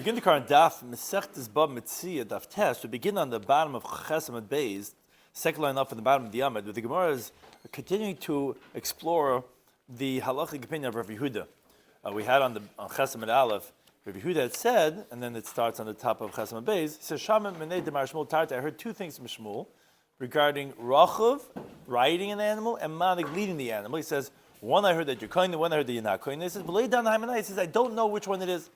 Begin the current Daf Mesechtes Bava Metzia Daf test. We begin on the bottom of Chesem and Beis, second line up from the bottom of the Yomid, where the Gemara is continuing to explore the halachic opinion of Rabbi Yehuda. We had on Chesem and Aleph, Rabbi Yehuda had said, and then it starts on the top of Chesem and Beis. He says, "Shamim Menei Demar Shmuel Tarta." I heard two things from Shmuel regarding Rachav, riding an animal, and Manig, leading the animal. He says, one I heard that you're koine, one I heard that you're not koine. He says, "Belay down the Hamanai." He says, "I don't know which one it is."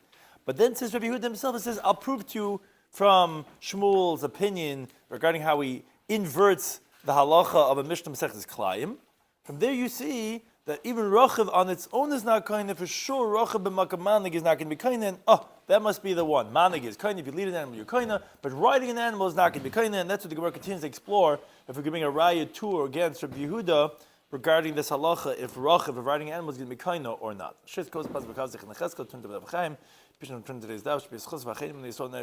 But then says Rabbi Yehuda himself, he says, "I'll prove to you from Shmuel's opinion regarding how he inverts the halacha of a Mishnah Mesechtes Klayim." From there you see that even Rachav on its own is not kain. For sure, Rachav b'makam manig is not going to be kain. And that must be the one. Manig is kain. If you lead an animal, you're kain. But riding an animal is not going to be kain. And that's what the Gemara continues to explore. If we're giving a raya to or against Rabbi Yehuda regarding this halacha, if Rachav, if riding an animal is going to be kain or not. Shit goes past because in the Cheskel turned to the Chaim. Today's daf,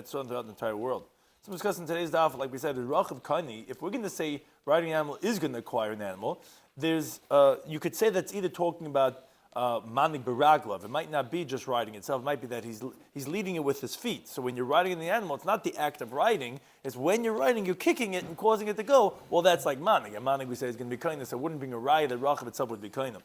throughout the entire world. So we're discussing today's daf, like we said, Rachav Kani. If we're going to say riding an animal is going to acquire an animal, there's you could say that's either talking about manig beraglov. It might not be just riding itself. It might be that he's leading it with his feet. So when you're riding the animal, it's not the act of riding. It's when you're riding, you're kicking it and causing it to go. Well, that's like manig. And manig we say is going to be kindness. So it wouldn't bring a raya that Rachav itself would be kindness.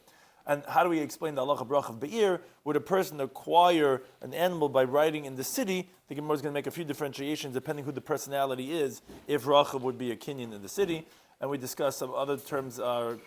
And how do we explain the halacha bracha be'ir? Would a person acquire an animal by riding in the city? The Gemara is going to make a few differentiations depending who the personality is, if Rachav would be a kinyan in the city. And we discussed some other terms, yochel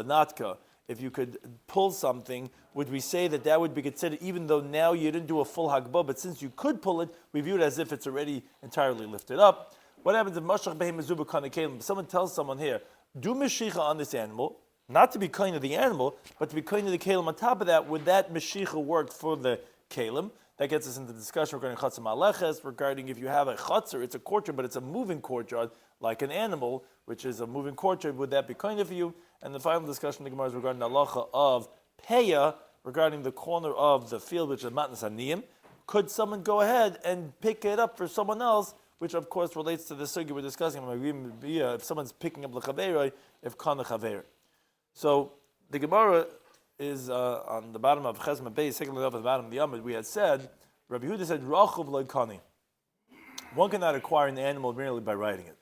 anatka. If you could pull something, would we say that would be considered, even though now you didn't do a full hagbah, but since you could pull it, we view it as if it's already entirely lifted up. What happens if mashach behem mezuba kana kelim? Someone tells someone here, do meshicha on this animal, not to be kind of the animal, but to be kind of the kalim. On top of that, would that meshicha work for the kalim? That gets us into the discussion regarding chatzim aleches, regarding if you have a chatzar, it's a courtyard, but it's a moving courtyard, like an animal, which is a moving courtyard. Would that be kind of for you? And the final discussion in the Gemara is regarding the halacha of peya, regarding the corner of the field, which is matnas aniyim. Could someone go ahead and pick it up for someone else, which of course relates to the sugi we're discussing, if someone's picking up l'chaveroi, if kana chaver. So the Gemara is on the bottom of Chesem Beis, second line up at the bottom of the Yomid. We had said, Rabbi Yehuda said, Rachav loikani. One cannot acquire an animal merely by riding it.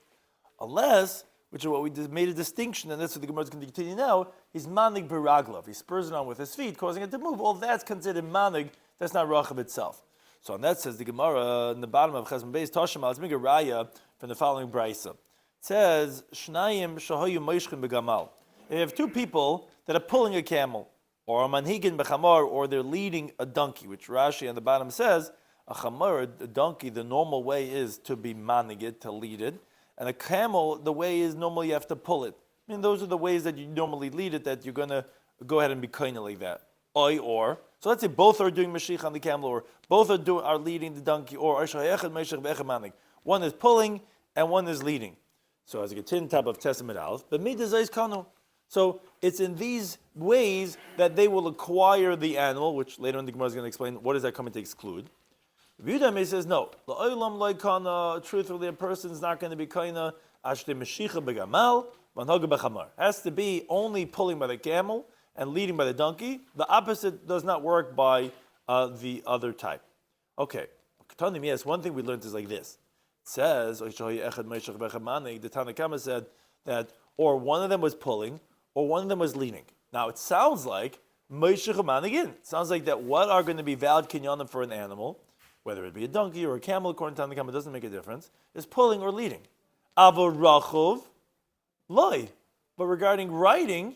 Unless, which is what we made a distinction, and that's what the Gemara is going to continue now, he's manig beraglov. He spurs it on with his feet, causing it to move. Well, that's considered manig. That's not Rachav itself. So on that says the Gemara, in the bottom of Chesem Beis, Tashima, let's make a raya from the following brisa. It says, Shnayim shahoyu moishchin begamal. If you have two people that are pulling a camel, or a manhigin bechamar, or they're leading a donkey, which Rashi on the bottom says, a chamar, a donkey, the normal way is to be manigid, to lead it, and a camel, the way is normally you have to pull it. I mean, those are the ways that you normally lead it, that you're going to go ahead and be kind of like that. So let's say both are doing mashich on the camel, or both are leading the donkey, or one is pulling and one is leading. So as a continue top of Testament Aleph, but midazais kanu. So it's in these ways that they will acquire the animal, which later on the Gemara is going to explain what is that coming to exclude. Yehuda says no. Truthfully, a person is not going to be kaina ashte meshicha begamal manhaga bechamar. Has to be only pulling by the camel and leading by the donkey. The opposite does not work by the other type. Okay. Yes, one thing we learned is like this. It says the Tanna Kama said that or one of them was pulling, or one of them was leading. Now it sounds like again. It sounds like that what are going to be valid kinyanim for an animal, whether it be a donkey or a camel, according to Tanna Kama, doesn't make a difference, is pulling or leading. Avo rachov loy. But regarding riding,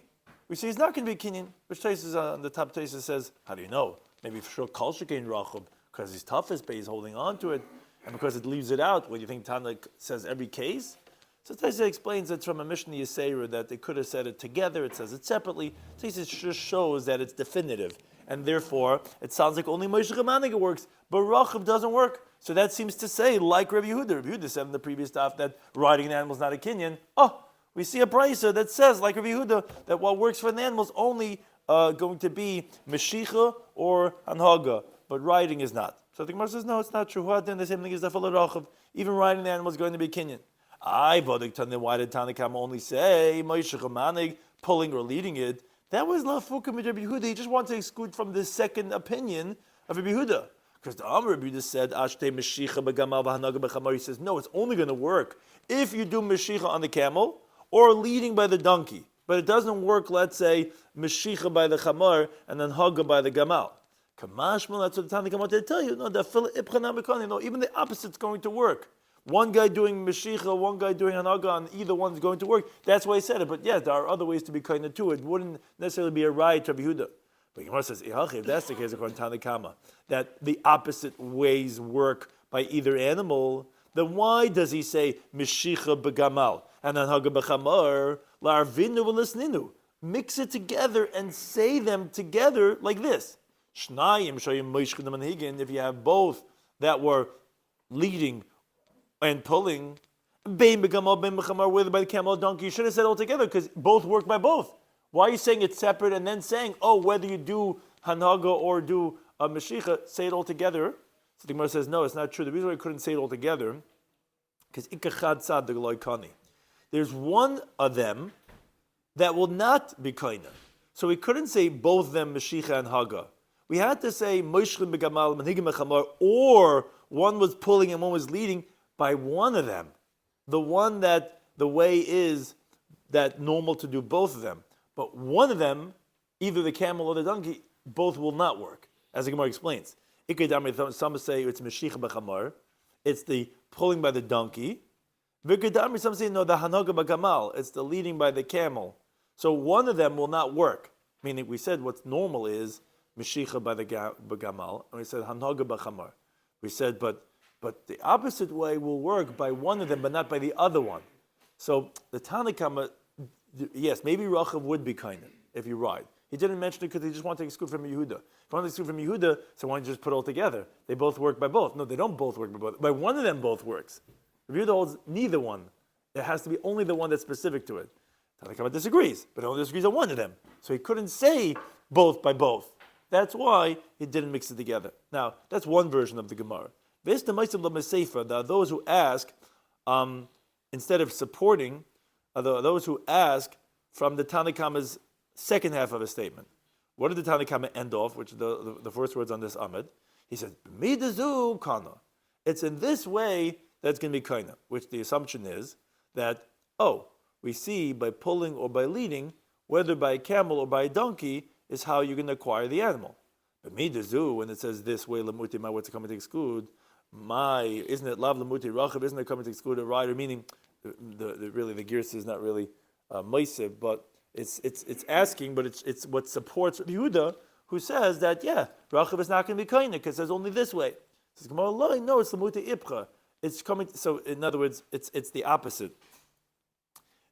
we say he's not going to be kinyan. Which Taisus on the top Taisus says, how do you know? Maybe for sure kol shekain rachov, because he's toughest, but he's holding on to it, and because it leaves it out. What do you think Tanna says every case? So Taisa explains it's from a Mishnah Yisera that they could have said it together, it says it separately. Taisa just shows that it's definitive. And therefore, it sounds like only Moshe Chamaniga works, but Rachav doesn't work. So that seems to say, like Rabbi Yehuda. Rabbi Yehuda said in the previous daf that riding an animal is not a kinyan. We see a brisa that says, like Rabbi Yehuda, that what works for an animal is only going to be Meshicha or Anhaga, but riding is not. So the Gemara says, no, it's not true. Then the same thing is the Rachav. Even riding the animal is going to be kinyan. Why did Tanna Kama only say Moshe Chamanig pulling or leading it? That was Lafuka with Rabbi Yehuda. He just wanted to exclude from the second opinion of Rabbi Yehuda. Because the Amr Rabbi just said, Ashtei Meshicha B'Gamal V'Hanaga B'Chamar. He says, no, it's only going to work if you do Meshicha on the camel or leading by the donkey. But it doesn't work, let's say, Meshicha by the Chamar and then Haga by the Gamal. Kamashmal, that's what the Tana Kamar to tell you. No, no, even the opposite's going to work. One guy doing Meshicha, one guy doing Hanaga, and either one's going to work. That's why he said it. But yes, there are other ways to be kind of too. It wouldn't necessarily be a right to Yehuda. But Gemara says, if that's the case, according to Tana Kama, that the opposite ways work by either animal, then why does he say Meshicha b'gamal and then Haga b'chamar la'arvinu v'lisninu? Mix it together and say them together like this. Shnayim shayim moishchidim and higin. If you have both that were leading and pulling, bein b'gamal bein b'chamar, whether by the camel or donkey, you should have said all together because both work by both. Why are you saying it's separate and then saying, whether you do Hanaga or do a Meshicha, say it all together? So the Gemara says, no, it's not true. The reason why I couldn't say it all together, because there's one of them that will not be kaina. So we couldn't say both of them Meshicha and Haga. We had to say Moishchim begamal manhigim echamar, or one was pulling and one was leading by one of them. The one that the way is that normal to do both of them. But one of them, either the camel or the donkey, both will not work, as the Gemara explains. Some say it's Meshicha b'chamar, it's the pulling by the donkey. Some say no, the Hanaga b'gamal, it's the leading by the camel. So one of them will not work. Meaning we said what's normal is Meshicha by the b'gamal, and we said Hanaga b'chamar. We said, but the opposite way will work by one of them, but not by the other one. So the Tanakama, yes, maybe Rachav would be kind if you ride. He didn't mention it because he just wanted to exclude from Yehuda. If you want to exclude from Yehuda, so why don't you just put it all together? They both work by both. No, they don't both work by both. By one of them both works. Yehuda holds neither one. It has to be only the one that's specific to it. Tanakama disagrees, but he only disagrees on one of them. So he couldn't say both by both. That's why he didn't mix it together. Now, that's one version of the Gemara. There are those who ask, instead of supporting, those who ask from the Tanakama's second half of a statement. What did the Tanakama end off, which is the first words on this Amid? He says, Midazu kana. It's in this way that's going to be kaina, which the assumption is that, we see by pulling or by leading, whether by a camel or by a donkey, is how you're going to acquire the animal. But Midazu, when it says this way, lamuti, my what's coming to exclude, isn't it lav lamuti rachav, isn't it coming to exclude a rider, meaning the gears is not really meisiv, but it's asking, but it's what supports Yehuda, who says that Rachav is not going to be kaina because it says only this way. It says no, it's lamuti ipcha. It's coming. So in other words, it's the opposite.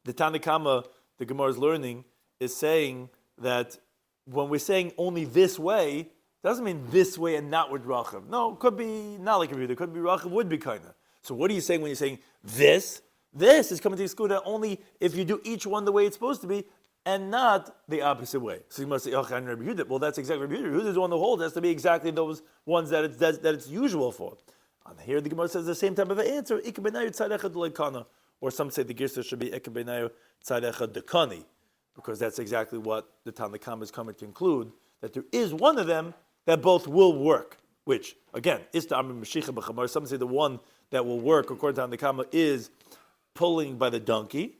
The Tanakama, the Gemara is learning, is saying that when we're saying only this way, doesn't mean this way and not with Rachav. No, it could be not like Yehuda. It could be Rachav would be kaina. So what are you saying when you're saying this? This is coming to exclude only if you do each one the way it's supposed to be, and not the opposite way. So you must say, well, that's exactly Rabbi Yehuda. Yehuda is the one who holds. It has to be exactly those ones that it's usual for. And here the Gemara says the same type of an answer. Or some say the Girsa should be dekani, because that's exactly what the Tanakama is coming to conclude, that there is one of them that both will work. Which, again, is the Amr Meshicha b'chamar. Some say the one that will work, according to Tanakama, is pulling by the donkey.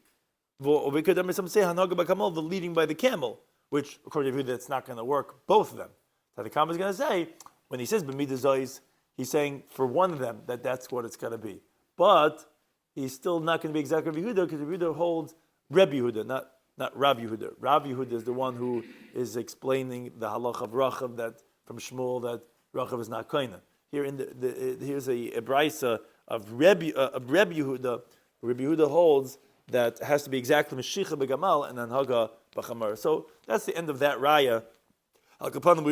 Or we could some say Hanaga b'kamal, the leading by the camel, which according to you that's not going to work, both of them. So the Kama is going to say, when he says b'midah zois, he's saying for one of them that's what it's going to be. But he's still not going to be exactly Rabbi Yehuda, because Rabbi Yehuda holds Rabbi Yehuda, not Rav Yehuda. Rav Yehuda is the one who is explaining the halach of Rachav, that from Shmuel, that Rachav is not kaina. Here here's a brisa of Rabbi Yehuda. Rabbi Yehuda holds that has to be exactly Meshicha begamal and then Haga b'chamar. So that's the end of that raya. Al kapanim,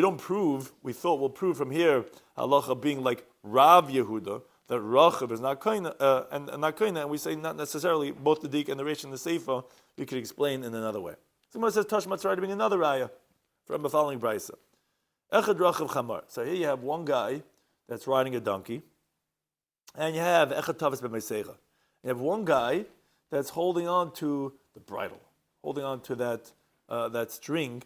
we thought we'll prove from here halacha being like Rav Yehuda, that Rachav is not kaina and not kaina, and we say not necessarily both the dik and the reish and the seifa. We could explain in another way. Someone says Tashmat to being another raya from the following brisa. Echad Rachav chamar. So here you have one guy that's riding a donkey, and you have echad tavis b'meisecha. You have one guy that's holding on to the bridle, holding on to that string,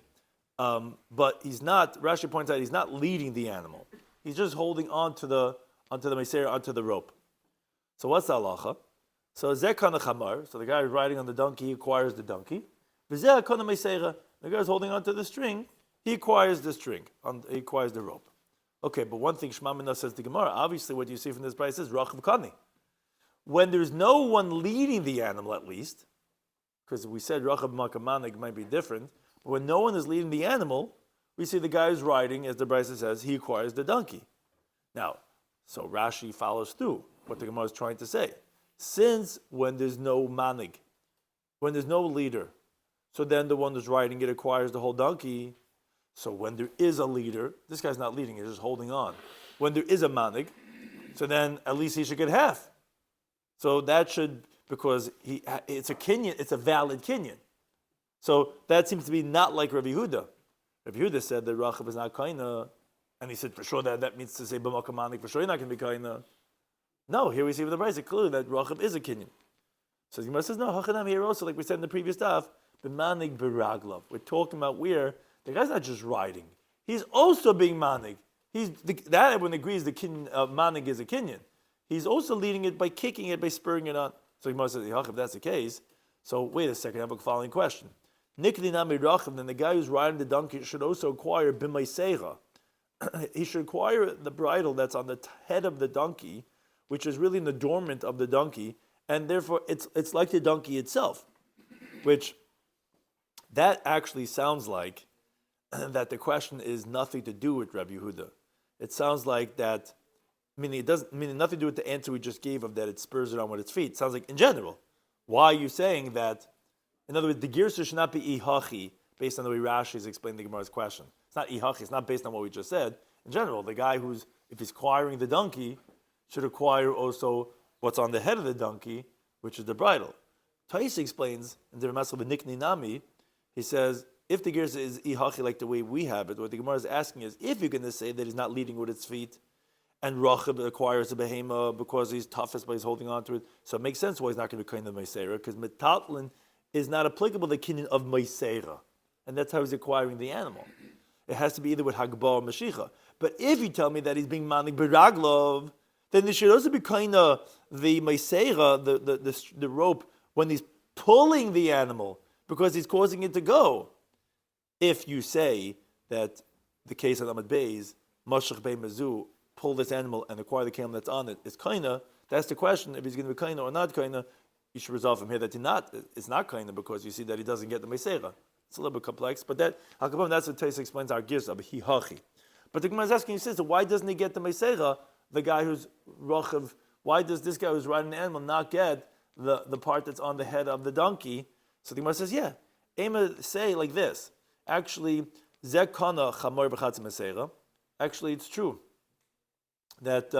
but he's not. Rashi points out he's not leading the animal. He's just holding on to the meseira, onto the rope. So what's the halacha? So zeh kana chamar. So the guy is riding on the donkey, he acquires the donkey. V'zeh kana meseira. The guy is holding on to the string, he acquires the string, he acquires the rope. Okay, but one thing Shema Mina says to Gemara, obviously what you see from this price is Rachav Kani. When there's no one leading the animal, at least, because we said Rachav Makamanik might be different, but when no one is leading the animal, we see the guy who's riding, as the Brisa says, he acquires the donkey. Now, so Rashi follows through what the Gemara is trying to say. Since when there's no manig, when there's no leader, so then the one who's riding it acquires the whole donkey. So when there is a leader, this guy's not leading, he's just holding on. When there is a manig, so then at least he should get half. So that should, because it's a kinyan, it's a valid kinyan. So that seems to be not like Rabbi Yehuda. Rabbi Yehuda said that Rachav is not kaina, and he said for sure that means to say b'makam manig, for sure you're not going to be kaina. No, here we see with the Brisa clearly that Rachav is a kinyan. So the Gemara says, no, Hachanam here also, like we said in the previous daf, b'manig b'raglav. We're talking about where the guy's not just riding; he's also being manig. That everyone agrees the manig is a kinyan. He's also leading it by kicking it, by spurring it on. So the Gemara says, if that's the case, so wait a second, I have a following question. Nikli nami rachav, then the guy who's riding the donkey should also acquire b'maiseira. He should acquire the bridle that's on the head of the donkey, which is really in the dormant of the donkey, and therefore it's like the donkey itself, which that actually sounds like that the question is nothing to do with Rabbi Yehuda. It sounds like that, meaning nothing to do with the answer we just gave of that it spurs it on with its feet. It sounds like in general. Why are you saying that? In other words, the girsa should not be ihachi based on the way Rashi is explaining the Gemara's question. It's not ihachi. It's not based on what we just said. In general, the guy if he's acquiring the donkey, should acquire also what's on the head of the donkey, which is the bridle. Tais explains in the Ramasal Nikni Nami, he says, if the girsa is ihachi like the way we have it, what the Gemara is asking is, if you're going to say that he's not leading with its feet, and Rachab acquires a behema because he's toughest, but he's holding on to it, so it makes sense why he's not going to be kind of Meisera, because Metatlin is not applicable to the kinyan of Meisera, and that's how he's acquiring the animal. It has to be either with Hagbah or Mashicha. But if you tell me that he's being manik b'raglov, then there should also be kind of the Meisera, the rope, when he's pulling the animal, because he's causing it to go. If you say that the case of Amad Beis, Mashach Bei Mazu, pull this animal and acquire the camel that's on it, is kaina, that's the question. If he's going to be kaina or not kaina, you should resolve from here that it's not kaina, because you see that he doesn't get the meseira. It's a little bit complex, but that's what Tais explains our girsa, but he hachi. But the Gemara is asking, he says, why doesn't he get the meseira, the guy who's rochav, why does this guy who's riding the animal not get the part that's on the head of the donkey? So the Gemara says, yeah, Ema say like this, actually, zeh kana chamor b'chatz meseira, actually it's true that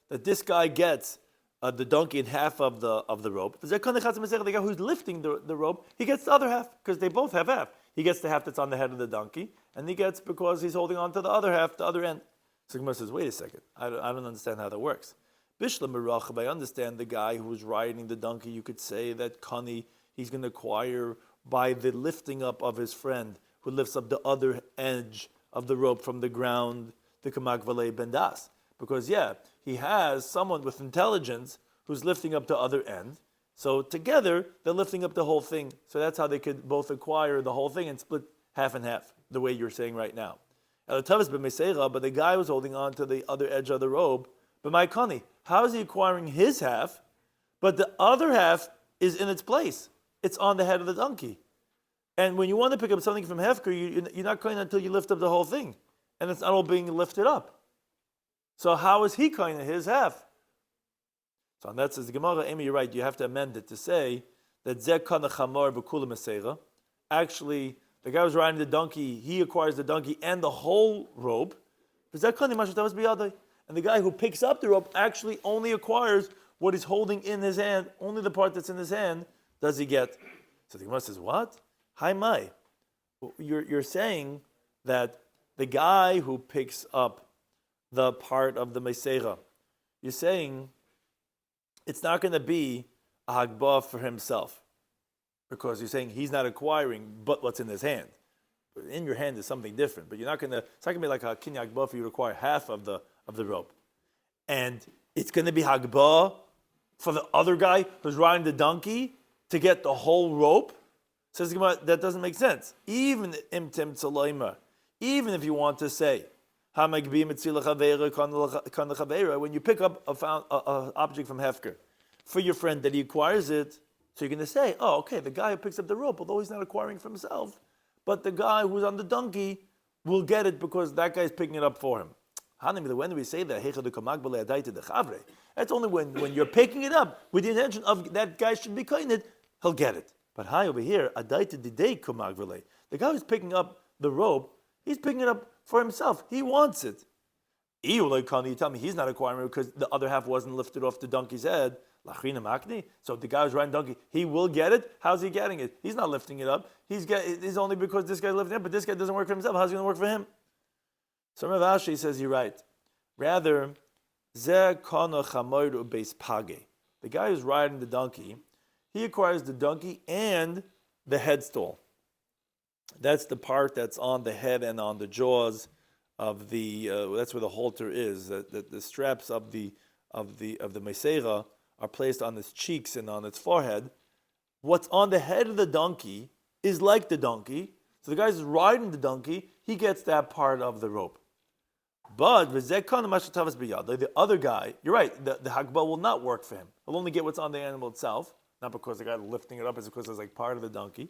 this guy gets the donkey in half of the rope. The guy who's lifting the rope, he gets the other half, because they both have half. He gets the half that's on the head of the donkey, and he gets because he's holding on to the other half, the other end. So Gemara says, wait a second, I don't understand how that works. Bishlam Merachab, I understand the guy who's riding the donkey, you could say that Kani, he's going to acquire by the lifting up of his friend, who lifts up the other edge of the rope from the ground, the Kamak Valei Bendas. Because, he has someone with intelligence who's lifting up the other end. So together, they're lifting up the whole thing. So that's how they could both acquire the whole thing and split half and half, the way you're saying right now. But the guy who's holding on to the other edge of the rope, but my kani, how is he acquiring his half, but the other half is in its place? It's on the head of the donkey. And when you want to pick up something from Hefker, you're not going until you lift up the whole thing. And it's not all being lifted up. So how is he kind of his half? So on that says the Gemara, Amy, you're right, you have to amend it to say that Zeh kana chamor b'kula meseira. Actually, the guy who's riding the donkey, he acquires the donkey and the whole rope. And the guy who picks up the rope actually only acquires what he's holding in his hand, only the part that's in his hand does he get. So the Gemara says, what? Hi mai. You're saying that the guy who picks up the part of the Meseira, you're saying it's not going to be a Hagbah for himself, because you're saying he's not acquiring but what's in his hand. In your hand is something different, but you're not going to, it's not going to be like a Kinyan Hagbah for you to acquire half of the of the rope. And it's going to be hagbah for the other guy who's riding the donkey to get the whole rope? Says the Gemara, that doesn't make sense. Even if you want to say, when you pick up an object from Hefker for your friend that he acquires it, so you're going to say, oh, okay, the guy who picks up the rope, although he's not acquiring for himself, but the guy who's on the donkey will get it because that guy's picking it up for him. When do we say that? That's only when you're picking it up with the intention of that guy should be kind it, he'll get it. But hi over here, the guy who's picking up the rope, he's picking it up for himself. He wants it. You tell me he's not acquiring it because the other half wasn't lifted off the donkey's head. So the guy who's riding donkey, he will get it. How's he getting it? He's not lifting it up. It's only because this guy's lifting it up, but this guy doesn't work for himself. How's he going to work for him? So Rav Ashi says you're right. Rather, the guy who's riding the donkey, he acquires the donkey and the headstall. That's the part that's on the head and on the jaws of the. That's where the halter is. The straps of the Messiah are placed on its cheeks and on its forehead. What's on the head of the donkey is like the donkey. So the guy who's riding the donkey, he gets that part of the rope. But the other guy, you're right, the hagbah will not work for him. He'll only get what's on the animal itself, not because the guy lifting it up is because it's like part of the donkey.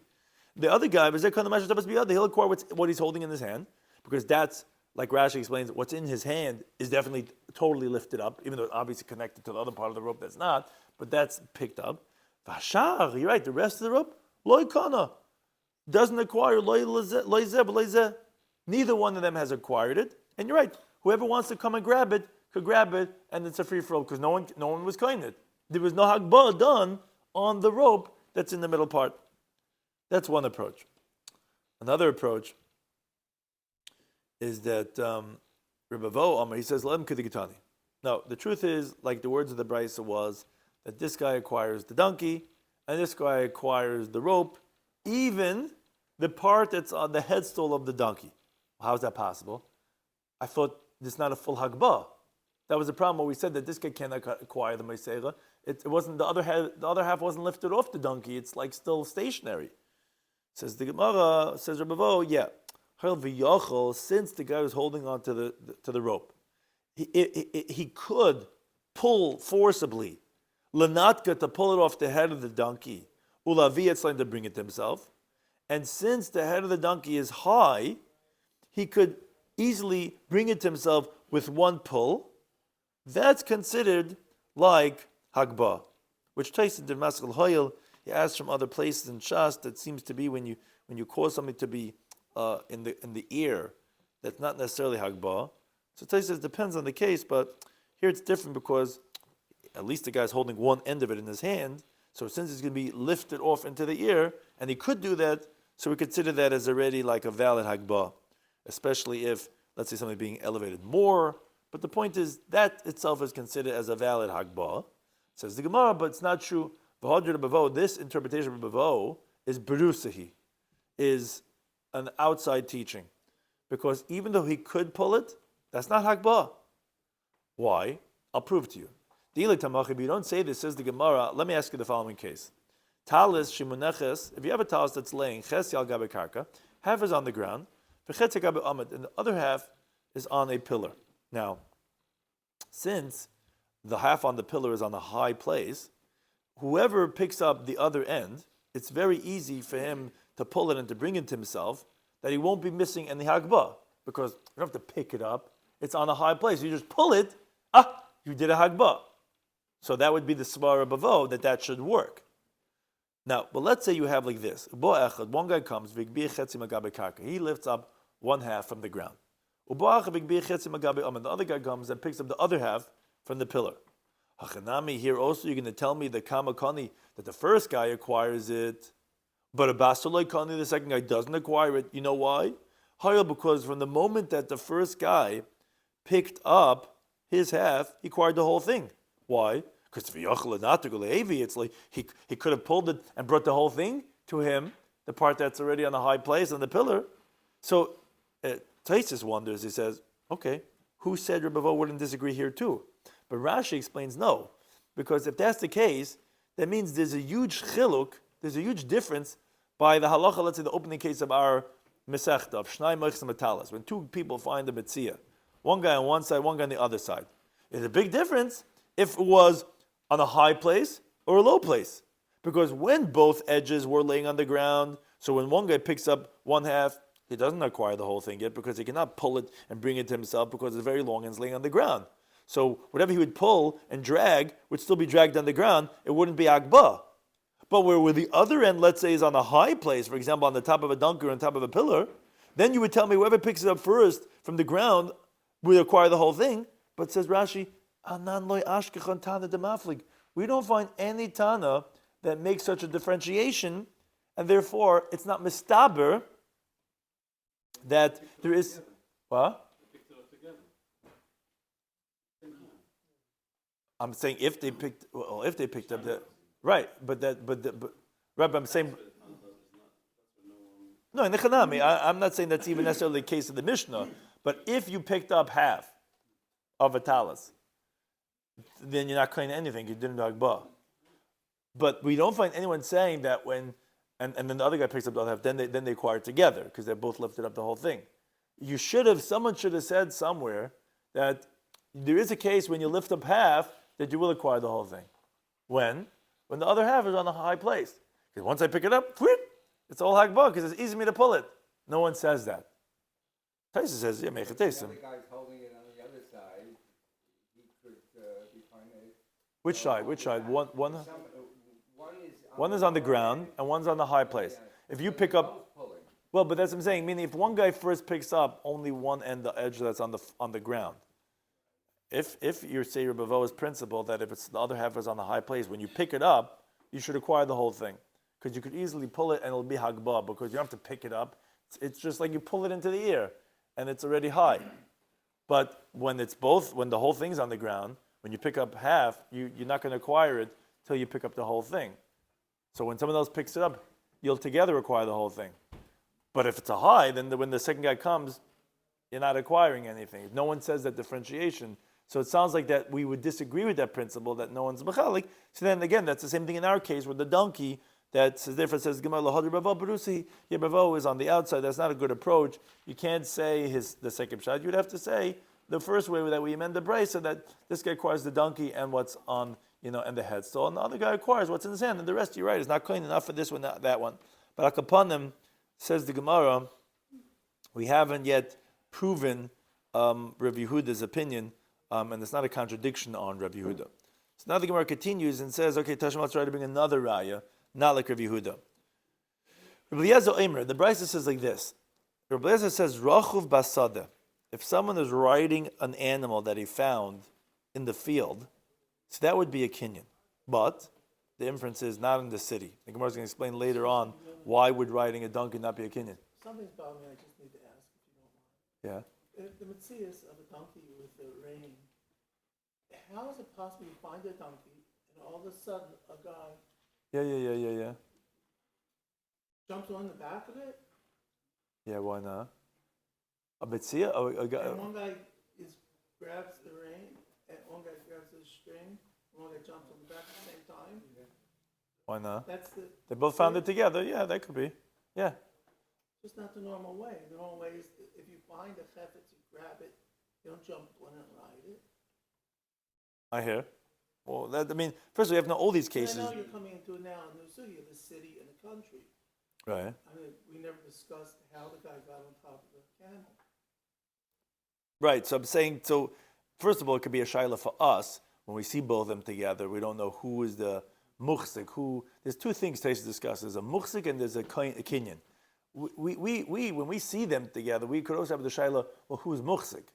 The other guy, he'll acquire what he's holding in his hand, because that's, like Rashi explains, what's in his hand is definitely totally lifted up, even though it's obviously connected to the other part of the rope that's not, but that's picked up. Vashar, you're right, the rest of the rope, loy kana, doesn't acquire, neither one of them has acquired it, and you're right, whoever wants to come and grab it, could grab it, and it's a free-for-all, because no one was kind it. There was no hagbah done on the rope that's in the middle part. That's one approach. Another approach is that Rabbi Vo, he says, "Lem kidigitani." No, the truth is, like the words of the Brisa was, that this guy acquires the donkey, and this guy acquires the rope, even the part that's on the headstall of the donkey. How is that possible? I thought this is not a full hagbah. That was the problem where we said that this guy cannot acquire the Messiah. It wasn't the other half wasn't lifted off the donkey. It's like still stationary. Says the Gemara, says Rabbi Vo, yeah. Since the guy was holding on to the rope, he could pull forcibly, lanatka, to pull it off the head of the donkey, ulavi etzlaim, to bring it to himself. And since the head of the donkey is high, he could easily bring it to himself with one pull. That's considered like hagbah, which takes into Maskel Hoyel. He asks from other places in Shas that seems to be when you cause something to be in the ear, that's not necessarily hagbah. So Tais says it depends on the case, but here it's different because at least the guy's holding one end of it in his hand. So since it's going to be lifted off into the ear, and he could do that, so we consider that as already like a valid hagbah, especially if, let's say, something being elevated more. But the point is that itself is considered as a valid hagbah. Says the Gemara, but it's not true. This interpretation of Bavo is berusahi, is an outside teaching. Because even though he could pull it, that's not hagbah. Why? I'll prove to you. If you don't say this, says the Gemara, let me ask you the following case. Talis shimuneches, if you have a talis that's laying, ches yal gabe karka, half is on the ground, and the other half is on a pillar. Now, since the half on the pillar is on a high place, whoever picks up the other end, it's very easy for him to pull it and to bring it to himself, that he won't be missing any hagbah, because you don't have to pick it up. It's on a high place. You just pull it, you did a hagbah. So that would be the svara bavo, that should work. Now, but let's say you have like this. One guy comes, he lifts up one half from the ground. The other guy comes and picks up the other half from the pillar. Here also you're going to tell me that Kamakani, that the first guy acquires it, but a Basaloi Kani, the second guy, doesn't acquire it. You know why? Because from the moment that the first guy picked up his half, he acquired the whole thing. Why? Because it's like he could have pulled it and brought the whole thing to him, the part that's already on a high place on the pillar. So Taisus wonders, he says, okay, who said Rabbi Vo wouldn't disagree here too? But Rashi explains no, because if that's the case, that means there's a huge chiluk, there's a huge difference by the halacha, let's say the opening case of our mesechta of Shnai Moichs Metalas, when two people find a Mציעא, one guy on one side, one guy on the other side. There's a big difference if it was on a high place or a low place. Because when both edges were laying on the ground, so when one guy picks up one half, he doesn't acquire the whole thing yet because he cannot pull it and bring it to himself because it's very long and it's laying on the ground. So whatever he would pull and drag would still be dragged on the ground. It wouldn't be akba. But where the other end, let's say, is on a high place, for example, on the top of a donkey or on top of a pillar, then you would tell me whoever picks it up first from the ground would acquire the whole thing. But says Rashi, Anan loy ashkechon tana demaflig. We don't find any tana that makes such a differentiation, and therefore it's not mistaber that there is what? I'm saying if they picked up that right, but Rabbi, I'm saying no in the Chanami. I'm not saying that's even necessarily the case of the Mishnah, but if you picked up half of a talis, then you're not claiming anything. You didn't do Hagbah. But we don't find anyone saying that when and then the other guy picks up the other half, then they acquire together because they both lifted up the whole thing. Someone should have said somewhere that there is a case when you lift up half that you will acquire the whole thing. When the other half is on a high place. Because once I pick it up, it's all Hagbah because it's easy for me to pull it. No one says that. Taisa says, yeah, make it taste him. The guy's holding it on the other side. He could be fine. Which side? One is on the ground and one's on the high place. If you pick up, well, but that's what I'm saying. Meaning, if one guy first picks up only one end, the edge that's on the ground. If you say your Bavo's principle that if it's the other half is on the high place, when you pick it up, you should acquire the whole thing because you could easily pull it and it'll be hagbah because you don't have to pick it up. It's just like you pull it into the air and it's already high. But when it's both, when the whole thing's on the ground, when you pick up half, you're not going to acquire it till you pick up the whole thing. So when someone else picks it up, you'll together acquire the whole thing. But if it's a high, then when the second guy comes, you're not acquiring anything. No one says that differentiation. So it sounds like that we would disagree with that principle that no one's mechalik. So then again, that's the same thing in our case with the donkey that therefore says Gemara lahadri bavo berusi. Yeah, bavo is on the outside. That's not a good approach. You can't say the second shot. You would have to say the first way that we amend the brace so that this guy acquires the donkey and what's on and the headstall, and the other guy acquires what's in his hand, and the rest, you're right, is not clean enough for this one, not that one. But Akapanim, says the Gemara, we haven't yet proven Rabbi Yehuda's opinion, and it's not a contradiction on Rabbi Yehuda. So now the Gemara continues and says, okay, Tashma, try to bring another raya, not like Rabbi Yehuda. Rabbi Eliezer Omer, the Brisa says like this. Rabbi Eliezer says, Rachuv basada. If someone is riding an animal that he found in the field, so that would be a kinyan. But the inference is not in the city. The Gemara is going to explain later on why would riding a donkey not be a kinyan. Something's bothering me, I just need to ask if you don't mind. Yeah. If the Metzias of a donkey with the rein, how is it possible you find a donkey and all of a sudden a guy Yeah. jumps on the back of it? Yeah, why not? A Mציעא? And one guy grabs the rein, and one guy grabs the string, and one guy jumps on the back at the same time? Why not? They both found it together. Yeah, that could be. Yeah. Just not the normal way. The normal way is if you find a chefetz, you grab it, you don't jump on it and ride it. I hear. Well, first we have to know all these cases. I know you're coming into it now in New City, the city and the country. Right. I mean, we never discussed how the guy got on top of the camel. Right. So I'm saying, first of all, it could be a shaila for us. When we see both of them together, we don't know who is the muhsik. There's two things to discuss. There's a muhsik and there's a kinyan. We when we see them together, we could also have the shaila, well, who's muhsik?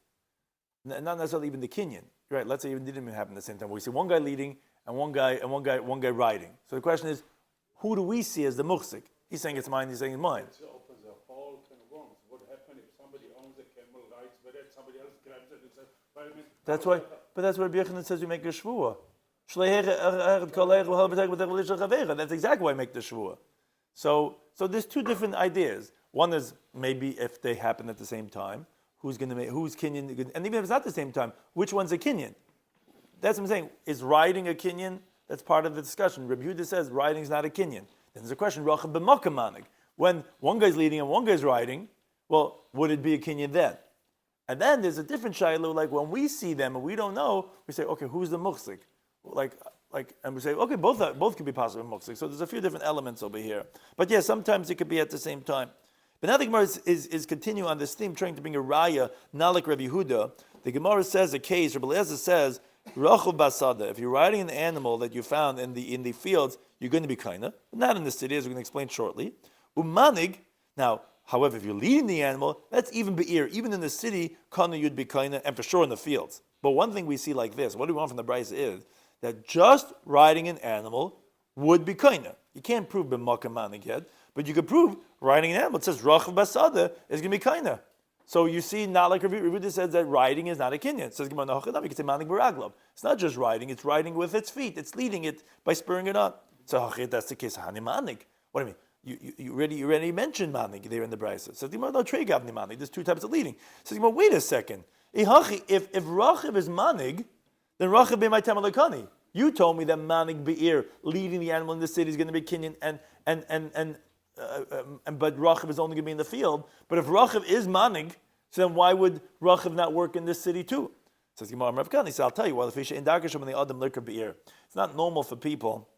Not necessarily even the kinyan. Right. Let's say it didn't even happen at the same time. We see one guy leading and one guy riding. So the question is, who do we see as the muhsik? He's saying it's mine, he's saying it's mine. It opens a whole can of worms. What happens if somebody owns a camel, rides with it, somebody else grabs it and says, wait a minute. That's why Rabbi Yochanan says we make a shvuah. That's exactly why I make the shvuah. So there's two different ideas. One is maybe if they happen at the same time, who's kinyan, and even if it's not the same time, which one's a kinyan? That's what I'm saying. Is riding a kinyan? That's part of the discussion. Rabbi Yehuda says riding is not a kinyan. Then there's a question, Rachab b'makam manig. When one guy's leading and one guy's riding, well, would it be a kinyan then? And then there's a different shayla, like when we see them and we don't know, we say, okay, who's the muhsik? And we say, okay, both could be possible muhsik. So there's a few different elements over here. But yeah, sometimes it could be at the same time. But now the Gemara is continuing on this theme, trying to bring a raya, not like Rabbi Yehuda. The Gemara says a case, Rabbi Eliezer says, Rachel basada, if you're riding an animal that you found in the fields, you're going to be kaina. Not in the city, as we're going to explain shortly. Umanig, now, however, if you're leading the animal, that's even be'ir. Even in the city, kana you'd be kaina, and for sure in the fields. But one thing we see like this, what do we want from the Brisa is that just riding an animal would be kaina. You can't prove b'makam manig yet, but you could prove riding an animal. It says Rachel basada is going to be kaina. So you see, not like Rabbi Yehuda says that riding is not a kinyan. It says Gemara Nachadam, you can say manig b'raglav. It's not just riding; it's riding with its feet. It's leading it by spurring it on. So that's the case. Hani manig. What do you mean? You already mentioned manig there in the Brisa. So Gemara no tregav ni manig. There's two types of leading. So Gemara, wait a second. If rachiv is manig, then rachiv be my tamalakani. You told me that manig be'ir, leading the animal in the city, is going to be kinyan, but Rachiv is only going to be in the field. But if Rachiv is manig, so then why would Rachiv not work in this city too? Says Gemara Rav Kani. So I'll tell you why. It's not normal for people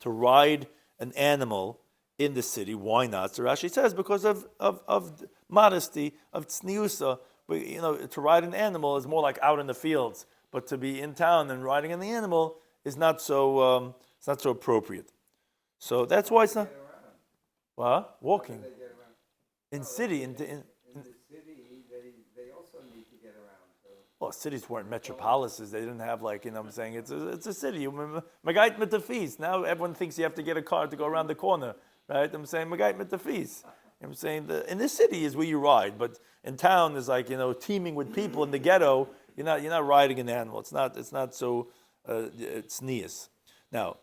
to ride an animal in the city. Why not? So Rashi says because of modesty, of tzniusa. But to ride an animal is more like out in the fields. But to be in town and riding on the animal is not so. It's not so appropriate. So that's why it's not. What? Walking. In city, in the city, they also need to get around. So. Well, cities weren't metropolises. They didn't have what I'm saying. It's a city. Magait mit the feast. Now everyone thinks you have to get a car to go around the corner, right? I'm saying Magait mit the feast. I'm saying in the city is where you ride, but in town is teeming with people in the ghetto. You're not riding an animal. It's not so it's nias. Now,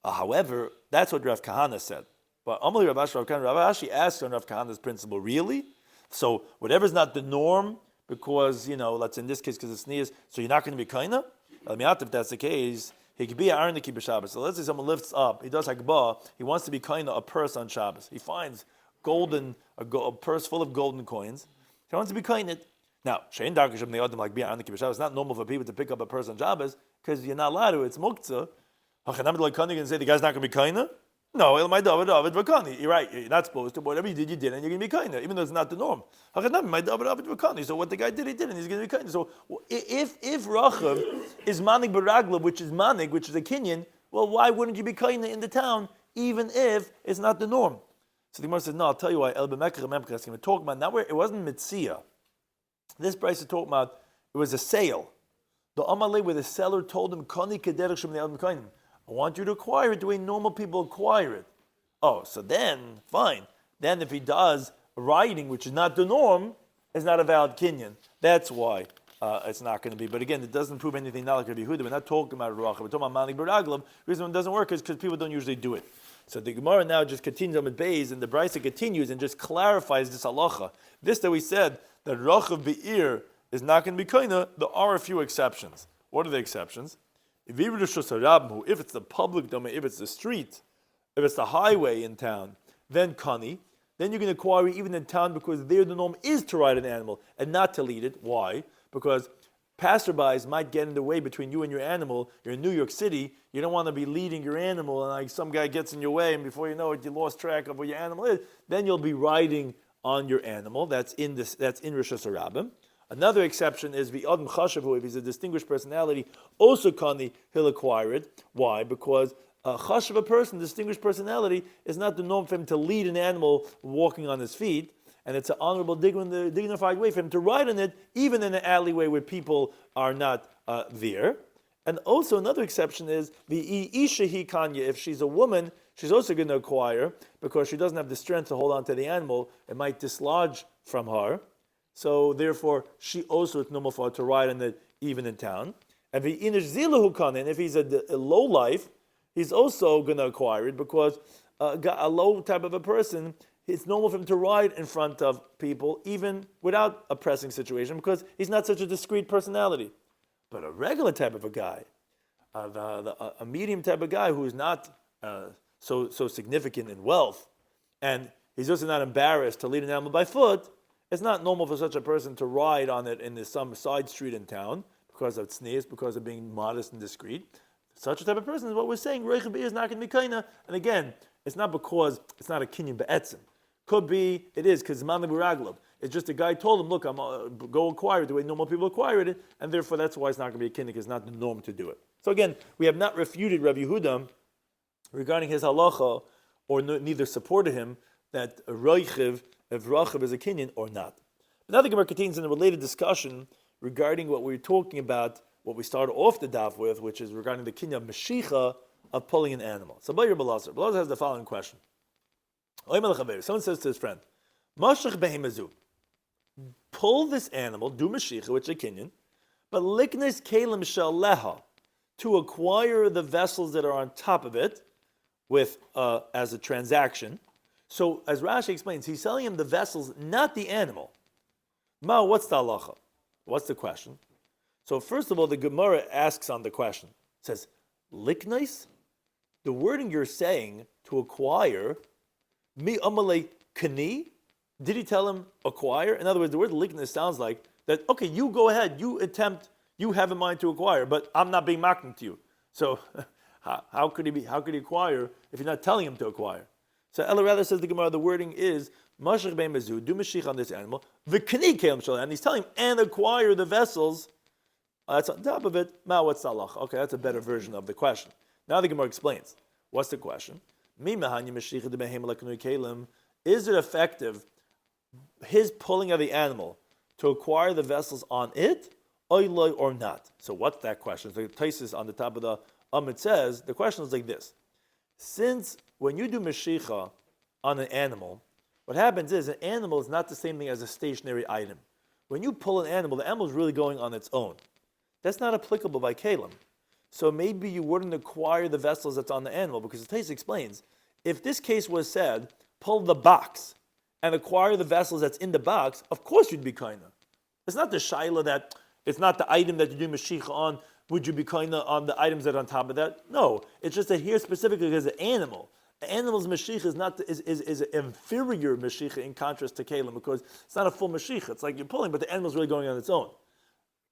however, that's what Rav Kahana said. But Amalei Rav Ashi asked on Rav Kahana's principle, really? So whatever's not the norm, because let's in this case because it's nias, so you're not going to be kaina. If that's the case, he could be an arniki b'Shabbos. So let's say someone lifts up, he does hakbah, he wants to be kaina a purse on Shabbos. He finds a purse full of golden coins. He wants to be kaina. Now, shein darkishim ne'adim like be arniki b'Shabbos. It's not normal for people to pick up a purse on Shabbos because you're not allowed to. It's muktzah. Hachanam like kaina and say the guy's not going to be kaina. No, you're right. You're not supposed to. Whatever you did, and you're going to be kaina, even though it's not the norm. So what the guy did, he did, and he's going to be kaina. So if Rachav is manig baraglav, which is manig, which is a kinyan, well, why wouldn't you be kaina in the town, even if it's not the norm? So the Gemara says, no, I'll tell you why. We're talking about now where it wasn't Mציעא. This price is talking about it was a sale. The Amalei where the seller told him, Kani kederach shem ne'adam kainim. I want you to acquire it the way normal people acquire it. Oh, so then, fine. Then if he does riding, which is not the norm, it's not a valid kinyan. That's why it's not going to be. But again, it doesn't prove anything not like Rabbi Yehuda. We're not talking about Rachav. We're talking about Manik Baraglav. The reason it doesn't work is because people don't usually do it. So the Gemara now just continues on with Beis, and the Brisa continues and just clarifies this halacha. This that we said, that Rachav Be'ir is not going to be kaina, there are a few exceptions. What are the exceptions? If it's the public domain, if it's the street, if it's the highway in town, then kani, then you can acquire it even in town because there the norm is to ride an animal and not to lead it. Why? Because passerbys might get in the way between you and your animal. You're in New York City, you don't want to be leading your animal and some guy gets in your way and before you know it, you lost track of where your animal is. Then you'll be riding on your animal. That's in Rosh Hashanah. Another exception is the Adam Chashavu, if he's a distinguished personality, also kani, he'll acquire it. Why? Because a Chashav, a person, distinguished personality, is not the norm for him to lead an animal walking on his feet, and it's an honorable, dignified way for him to ride on it, even in an alleyway where people are not there. And also another exception is the Isha hi kanya, if she's a woman, she's also going to acquire, because she doesn't have the strength to hold on to the animal, it might dislodge from her. So therefore, she also it's normal for her to ride on it even in town. And if he's a low life, he's also going to acquire it because a low type of a person, it's normal for him to ride in front of people, even without a pressing situation, because he's not such a discreet personality. But a regular type of a guy, a medium type of guy who is not so significant in wealth, and he's also not embarrassed to lead an animal by foot, it's not normal for such a person to ride on it in some side street in town because of tznius, because of being modest and discreet. Such a type of person is what we're saying. Reichel is not going to be kaina. And again, it's not because it's not a kinyan be'etzim. Could be, it is, because man le'buraglav. It's just a guy told him, look, I'm go acquire it the way normal people acquire it, and therefore that's why it's not going to be a kinyan, because it's not the norm to do it. So again, we have not refuted Rabbi Yehuda regarding his halacha, or neither supported him, that Reichiv, if Rachiv is a kinyan or not. But now the Gemara continues in a related discussion regarding what we were talking about, what we started off the daf with, which is regarding the kinyan of Mashicha of pulling an animal. So Belazar has the following question. Someone says to his friend, Mashach behemazu, pull this animal, do Mashicha, which is a kinyan, but liknes kelim shaleha, to acquire the vessels that are on top of it, with as a transaction. So, as Rashi explains, he's selling him the vessels, not the animal. Ma, what's the halacha? What's the question? So, first of all, the Gemara asks on the question. It says, liknais? The wording you're saying, to acquire, mi amalei kani? Did he tell him acquire? In other words, the word liknais sounds like that, okay, you go ahead, you have in mind to acquire, but I'm not being mocking to you. So, how could he acquire if you're not telling him to acquire? So Ella rather says the Gemara, the wording is Mashach bein mezu, do Mashiach on this animal, v'kani kelim shaleh, and he's telling him and acquire the vessels. That's on top of it. Ma, what's salach? Okay, that's a better version of the question. Now the Gemara explains. What's the question? Mi mahani Mashiach de behem lekanu kelim. Is it effective, his pulling of the animal, to acquire the vessels on it, oiloi or not? So what's that question? So the Taisus on the top of the Amit says, the question is like this. Since when you do Mashicha on an animal, what happens is an animal is not the same thing as a stationary item. When you pull an animal, the animal is really going on its own. That's not applicable by Kalim. So maybe you wouldn't acquire the vessels that's on the animal, because the Taisus explains, if this case was said, pull the box and acquire the vessels that's in the box, of course you'd be kaina. It's not the shaila that, it's not the item that you do Mashicha on, would you be kaina on the items that are on top of that? No, it's just that here specifically there's an animal. The animal's mashicha is an inferior mashicha in contrast to kalim, because it's not a full mashicha. It's like you're pulling, but the animal's really going on its own.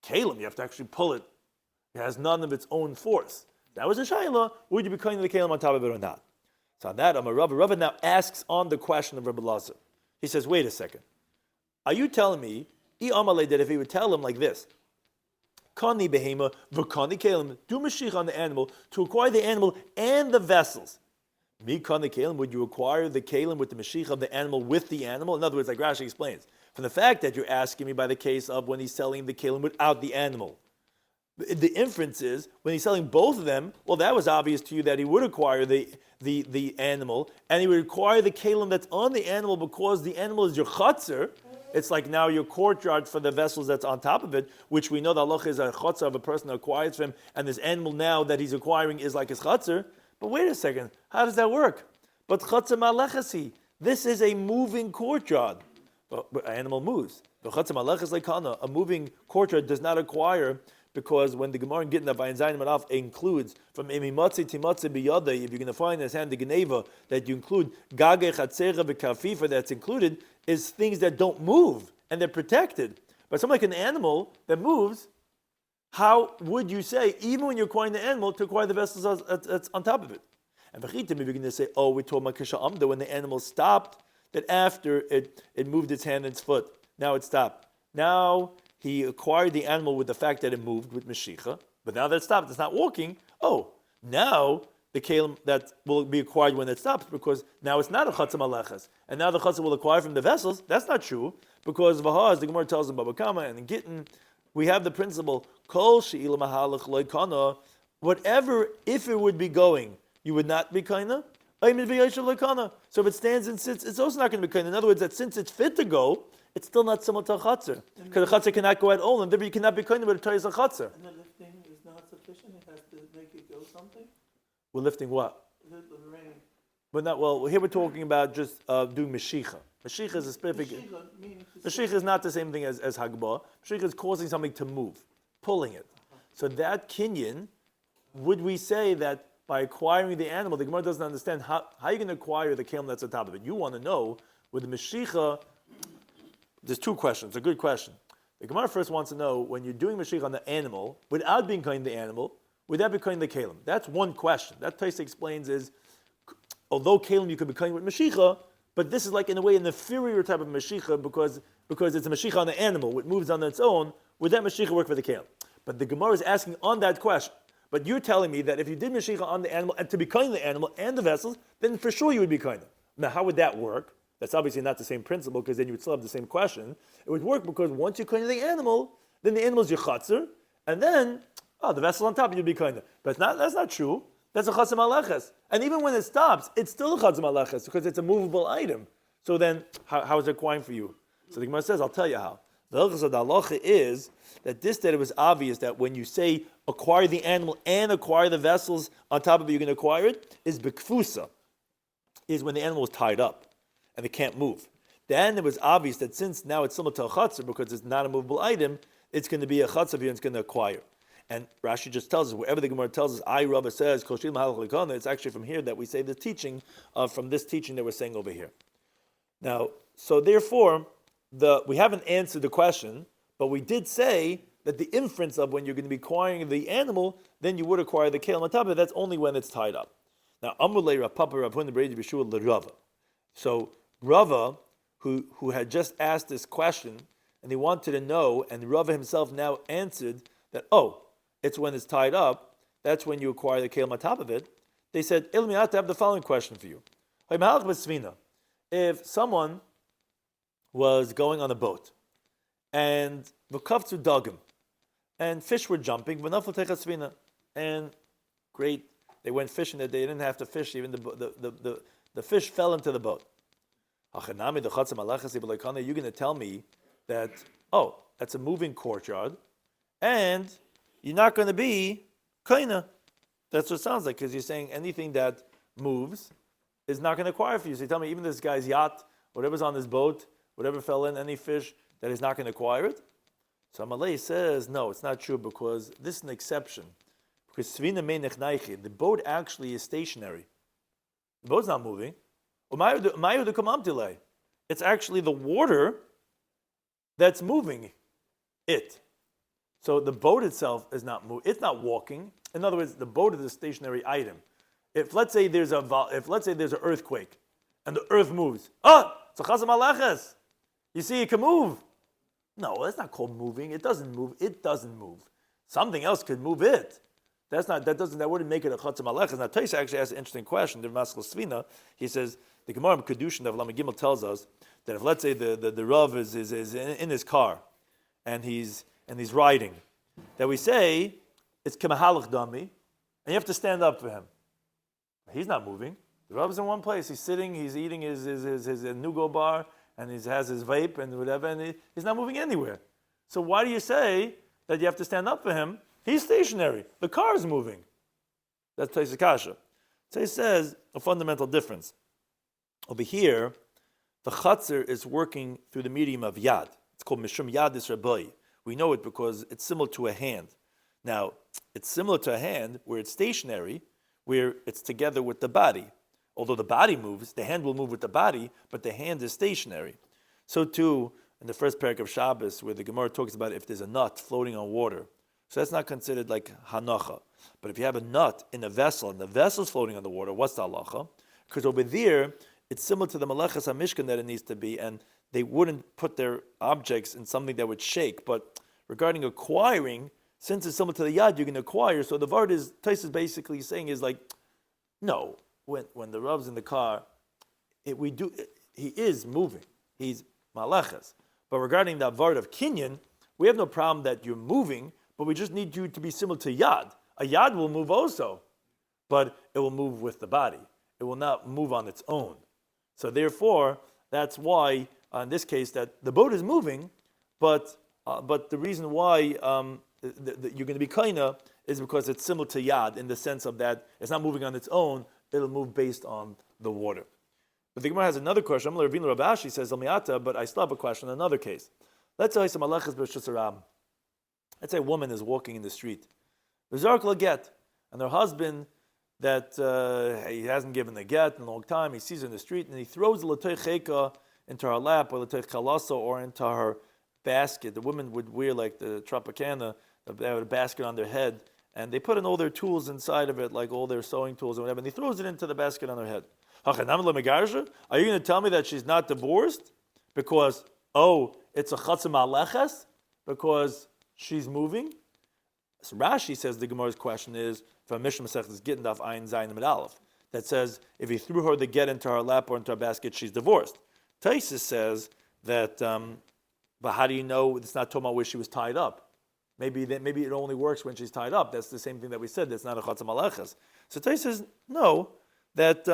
Kalim, you have to actually pull it. It has none of its own force. That was a shayla. Would you be kaina the kalim on top of it or not? So on that, Rava now asks on the question of Rabbi Lazar. He says, wait a second. Are you telling me, that if he would tell him like this, Kani behema, v'kani kelim, do Mashiach on the animal, to acquire the animal and the vessels. Mi kani kelim, would you acquire the kelim with the Mashiach of the animal with the animal? In other words, like Rashi explains, from the fact that you're asking me by the case of when he's selling the kelim without the animal. The inference is, when he's selling both of them, well, that was obvious to you that he would acquire the animal, and he would acquire the kelim that's on the animal because the animal is your chatzar. It's like now your courtyard for the vessels that's on top of it, which we know the halacha is a chatzar of a person who acquires from him, and this animal now that he's acquiring is like his chatzar. But wait a second, how does that work? But chatzar malechasi, this is a moving courtyard. But animal moves. The chatzar malechas like kana, a moving courtyard does not acquire, because when the Gemara in Gittin of Ayin Zayin Manaf includes from Emimatzi Timatzi Biyada, if you're going to find in his hand the Geneva that you include Gage Chatzera B'Kafifa that's included, is things that don't move and they're protected. But something like an animal that moves, how would you say, even when you're acquiring the animal, to acquire the vessels that's on top of it? And V'chitim, if you're going to say, oh, we told Makasha Amda, when the animal stopped, that after it moved its hand and its foot, now it stopped. Now he acquired the animal with the fact that it moved with Mashicha, but now that it stopped, it's not walking. Oh, now the kelim that will be acquired when it stops, because now it's not a chatzah malechas, and now the chatzah will acquire from the vessels. That's not true, because v'haz, the Gemara tells in Bava Kama and in Gittin, we have the principle kol she'ilam mahalach loikana. Whatever, if it would be going, you would not be kaina. So if it stands and sits, it's also not going to be kaina. In other words, that since it's fit to go, it's still not similar to a chatzar, because a chatzar cannot go at all, and therefore you cannot be kaina with a toyas a chatzar. And the lifting is not sufficient; it has to make it go something. We're lifting what? The rain. But not, well, here we're talking about just doing Mashicha. Mashicha is a specific... Mashicha is not the same thing as Hagbah. Mashicha is causing something to move, pulling it. So that kinyan, would we say that by acquiring the animal, the Gemara doesn't understand how are you going to acquire the kelim that's on top of it? You want to know, with the Mashicha, there's two questions, a good question. The Gemara first wants to know, when you're doing Mashicha on the animal, without being kind of the animal, would that be kind of the kelim? That's one question. That Taisa explains is, although kelim you could be kind with Mashicha, but this is like in a way an inferior type of Mashicha because it's a Mashicha on the animal, which moves on its own, would that Mashicha work for the kelim? But the Gemara is asking on that question. But you're telling me that if you did Mashicha on the animal, and to be kind of the animal and the vessels, then for sure you would be kind of. Now, how would that work? That's obviously not the same principle, because then you would still have the same question. It would work because once you're kind of the animal, then the animal is your chatzar, and then, the vessel on top, you'd be kind of. But that's not true. That's a chatzar maleches. And even when it stops, it's still a chatzar maleches, because it's a movable item. So then, how is it acquiring for you? So the Gemara says, I'll tell you how. The halacha is that it was obvious that when you say acquire the animal and acquire the vessels on top of it, you're going to acquire it, is bekfusa, is when the animal is tied up and it can't move. Then it was obvious that since now it's similar to a chatzar because it's not a movable item, it's going to be a chatzar here and it's going to acquire. And Rashi just tells us, wherever the Gemara tells us, Rabba says, it's actually from here that we say the teaching from this teaching that we're saying over here. Now, so therefore, we haven't answered the question, but we did say that the inference of when you're going to be acquiring the animal, then you would acquire the kelim on top of it. That's only when it's tied up. Now, Amrulei Rav Papa Rav Huna B'Rei B'Shua L'Rava. So Rava, who had just asked this question, and he wanted to know, and Rava himself now answered that, it's when it's tied up, that's when you acquire the kelim on top of it. They said, Ilmi, I have to have the following question for you. If someone was going on a boat, and v'kavtzu dagim, and fish were jumping, v'naflu techasvina, and great, they went fishing that they didn't have to fish, even the fish fell into the boat. You're going to tell me that, that's a moving courtyard, and you're not going to be kaina. That's what it sounds like, because you're saying anything that moves is not going to acquire for you. So you tell me even this guy's yacht, whatever's on this boat, whatever fell in, any fish, that is not going to acquire it. So Amalei says, no, it's not true, because this is an exception. Because the boat actually is stationary. The boat's not moving. It's actually the water that's moving it. So the boat itself is not moving. It's not walking. In other words, the boat is a stationary item. If let's say there's an earthquake, and the earth moves, it's a chazam aleches. You see, it can move. No, that's not called moving. It doesn't move. It doesn't move. Something else could move it. That wouldn't make it a chatzam aleches. Now, Taisa actually asks an interesting question. The Maskel Svina, he says, the Gemara Kedushin of Lamed Gimel tells us that if let's say the Rav is in his car, and he's riding, that we say it's kemahalach dami, and you have to stand up for him. He's not moving. The Rav's in one place. He's sitting. He's eating his nugo bar, and he has his vape and whatever, and he's not moving anywhere. So why do you say that you have to stand up for him? He's stationary. The car is moving. That's Taisa Kasha. So he says a fundamental difference. Over here, the chatzar is working through the medium of yad. It's called mishum yadis rabbi. We know it because it's similar to a hand. Now, it's similar to a hand where it's stationary, where it's together with the body. Although the body moves, the hand will move with the body, but the hand is stationary. So too, in the first parak of Shabbos, where the Gemara talks about if there's a nut floating on water, so that's not considered like hanacha. But if you have a nut in a vessel, and the vessel's floating on the water, what's the halacha? Because over there, it's similar to the malachas hamishkan that it needs to be, and they wouldn't put their objects in something that would shake. But regarding acquiring, since it's similar to the yad, you can acquire. So the vart is, Tais is basically saying is like, no, when the Rav's in the car, he is moving. He's malachas. But regarding that vart of kinyan, we have no problem that you're moving, but we just need you to be similar to yad. A yad will move also, but it will move with the body. It will not move on its own. So therefore, that's why, in this case, that the boat is moving, but the reason why you're going to be kaina is because it's similar to yad in the sense of that it's not moving on its own, it'll move based on the water. But the Gemara has another question. Rabashi says, but I still have a question in another case. Let's say a woman is walking in the street. And her husband, that he hasn't given the get in a long time, he sees her in the street, and he throws the l'toich cheka into her lap, or l'toich kalasa, or into her basket. The women would wear like the Tropicana, they have a basket on their head, and they put in all their tools inside of it, like all their sewing tools or whatever, and he throws it into the basket on her head. Are you going to tell me that she's not divorced? Because, it's a chatzim aleches? Because she's moving? So Rashi says the Gemara's question is, from Mishnah Masechtas Gittin Daf Ayin Zayin Amud Aleph, that says, if he threw her the get into her lap or into her basket, she's divorced. Taisus says that, but how do you know it's not talking about where she was tied up? Maybe it only works when she's tied up. That's the same thing that we said. That's not a chatzim aleches. So Taisus says, no, that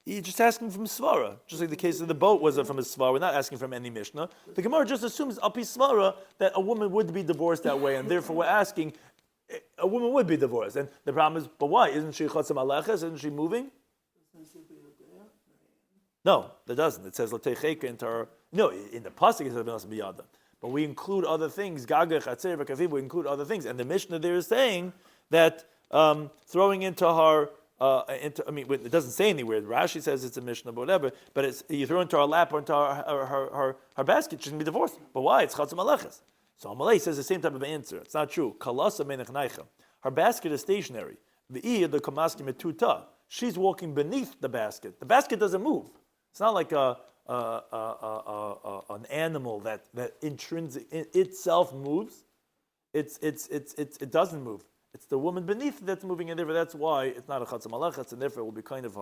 you're just asking from Svara. Just like the case of the boat was from a Svara. We're not asking from any Mishnah. The Gemara just assumes Api Svara that a woman would be divorced that way, and therefore we're asking a woman would be divorced. And the problem is, but why? Isn't she chatzim aleches? Isn't she moving? No, that doesn't. It says l'teicheka into her. No, in the pasuk it says biyada. But we include other things. Gaga, chatzer, v'kafiv. We include other things, and the Mishnah there is saying that throwing into her. It doesn't say anywhere. Rashi says it's a Mishnah, but whatever. But it's you throw into her lap or into her basket, she shouldn't be divorced. But why? It's chatzim aleches. So Amalei says the same type of answer. It's not true. Kalasa menechnaicha. Her basket is stationary. The kamaski metuta. She's walking beneath the basket. The basket doesn't move. It's not like an animal that intrinsic itself moves. It doesn't move. It's the woman beneath that's moving, and therefore that's why it's not a chatzim aleches, and therefore it will be kind of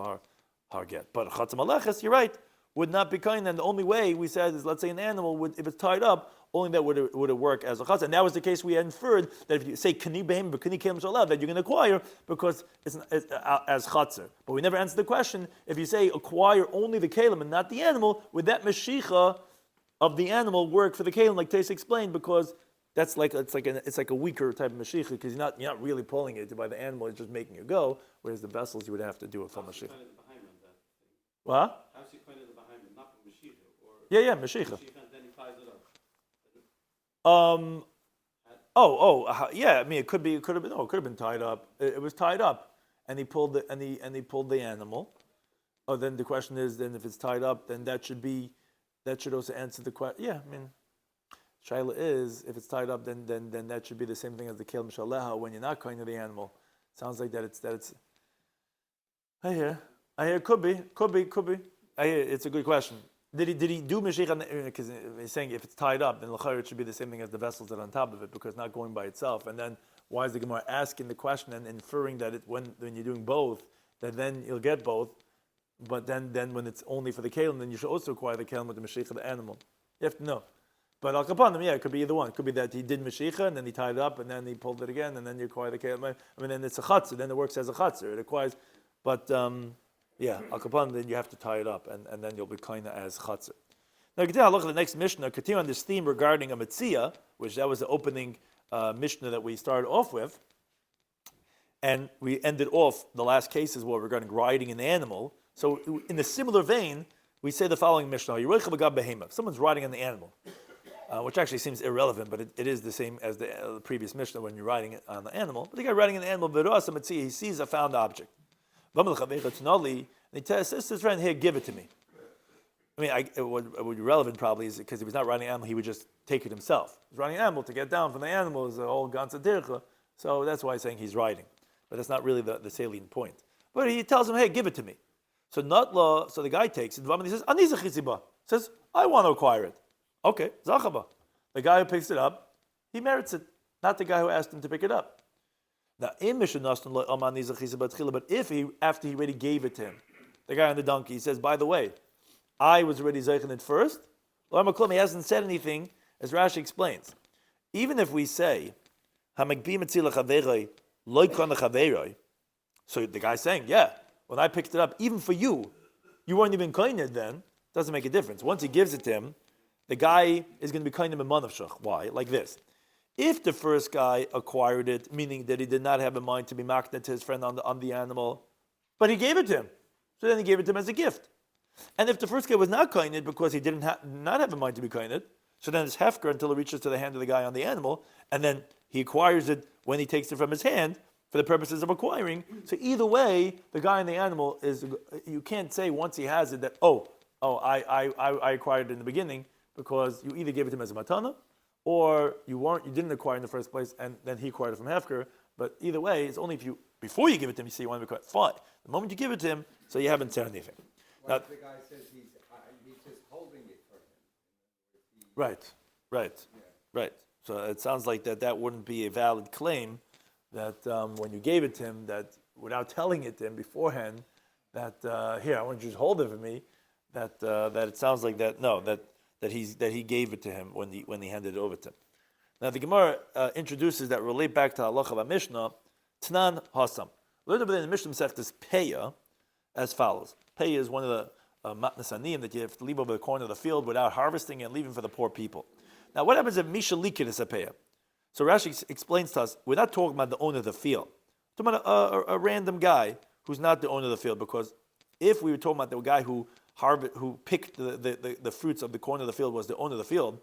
her get. But a chatzim aleches, you're right, would not be kind, and the only way we said is, let's say an animal would, if it's tied up, only that would it work as a chatzim. And that was the case we inferred that if you say kani behem but kani kelim shalal, that you're going to acquire because it's as chatzir. But we never answered the question. If you say acquire only the kelim and not the animal, would that meshicha of the animal work for the kelim, like Tais explained? Because that's like it's like a weaker type of mashiach because you're not really pulling it by the animal; it's just making it go. Whereas the vessels you would have to do it from mashiach. What? How's he pointed the behind him? Not from mashiach or yeah, mashiach. And then he ties it up. Yeah. I mean, it could have been tied up. It was tied up, and he pulled the the animal. Oh, then the question is, then if it's tied up, then that should also answer the question. Yeah, I mean. Shaila is, if it's tied up, then that should be the same thing as the kelim shaleha when you're not going to the animal. Sounds like that it's. I hear. Could be. I hear. It's a good question. Did he do mashiach? Because he's saying if it's tied up, then l'chayr it should be the same thing as the vessels that are on top of it, because not going by itself. And then why is the Gemara asking the question and inferring that when you're doing both, that then you'll get both, but then when it's only for the kelim, then you should also acquire the kelim with the mashiach of the animal. You have to know. But al kapanim, it could be either one. It could be that he did mashicha and then he tied it up and then he pulled it again and then you acquire the kelim. I mean, then it's a chatzir. Then it works as a chatzir. It acquires, but al kapanim, then you have to tie it up and then you'll be kind of as chatzir. Now, continue look at the next Mishnah. Continue on this theme regarding a Mציעא, which that was the opening Mishnah that we started off with, and we ended off the last cases were regarding riding an animal. So, in a similar vein, we say the following Mishnah: if someone's riding an animal. Which actually seems irrelevant, but it is the same as the previous Mishnah when you're riding it on the animal. But the guy riding an animal, he sees a found object. And he says to his friend, "Here, give it to me." I mean, it would be relevant probably is because if he's not riding an animal, he would just take it himself. He's riding an animal to get down from the animal is a whole ganza dircha. So that's why he's saying he's riding. But that's not really the salient point. But he tells him, "Hey, give it to me." So the guy takes it. He says, "Ani zechisiba." Says, "I want to acquire it." Okay, Zachaba. The guy who picks it up, he merits it, not the guy who asked him to pick it up. Now, but if after he already gave it to him, the guy on the donkey, he says, "By the way, I was already zeichen it first." He hasn't said anything, as Rashi explains. Even if we say, so the guy's saying, yeah, when I picked it up, even for you weren't even koined then, doesn't make a difference. Once he gives it to him, the guy is going to be kind of a manavshach. Why? Like this. If the first guy acquired it, meaning that he did not have in mind to be makna to his friend on the animal, but he gave it to him. So then he gave it to him as a gift. And if the first guy was not koined because he didn't not have a mind to be koined, so then it's hefker until it reaches to the hand of the guy on the animal, and then he acquires it when he takes it from his hand for the purposes of acquiring. So either way, the guy on the animal is, you can't say once he has it that, I acquired it in the beginning, because you either gave it to him as a matana, or you didn't acquire in the first place, and then he acquired it from hefker. But either way, it's only if before you give it to him, you say you want to be acquired. Fine. The moment you give it to him, so you haven't said anything. Well, the guy says he's just holding it for him. Right. So it sounds like that wouldn't be a valid claim that when you gave it to him, that without telling it to him beforehand, that here, I want you to just hold it for me, that it sounds like that he gave it to him when he handed it over to him. Now the Gemara introduces that relate back to halacha of Mishnah, Tnan Hasam. Learned about in the Mishnah Masechta is Peya as follows. Peya is one of the matnas aniyim that you have to leave over the corner of the field without harvesting and leaving for the poor people. Now what happens if Misha Likid is a Peya? So Rashi explains to us, we're not talking about the owner of the field. We're talking about a random guy who's not the owner of the field, because if we were talking about the guy who picked the fruits of the corner of the field was the owner of the field,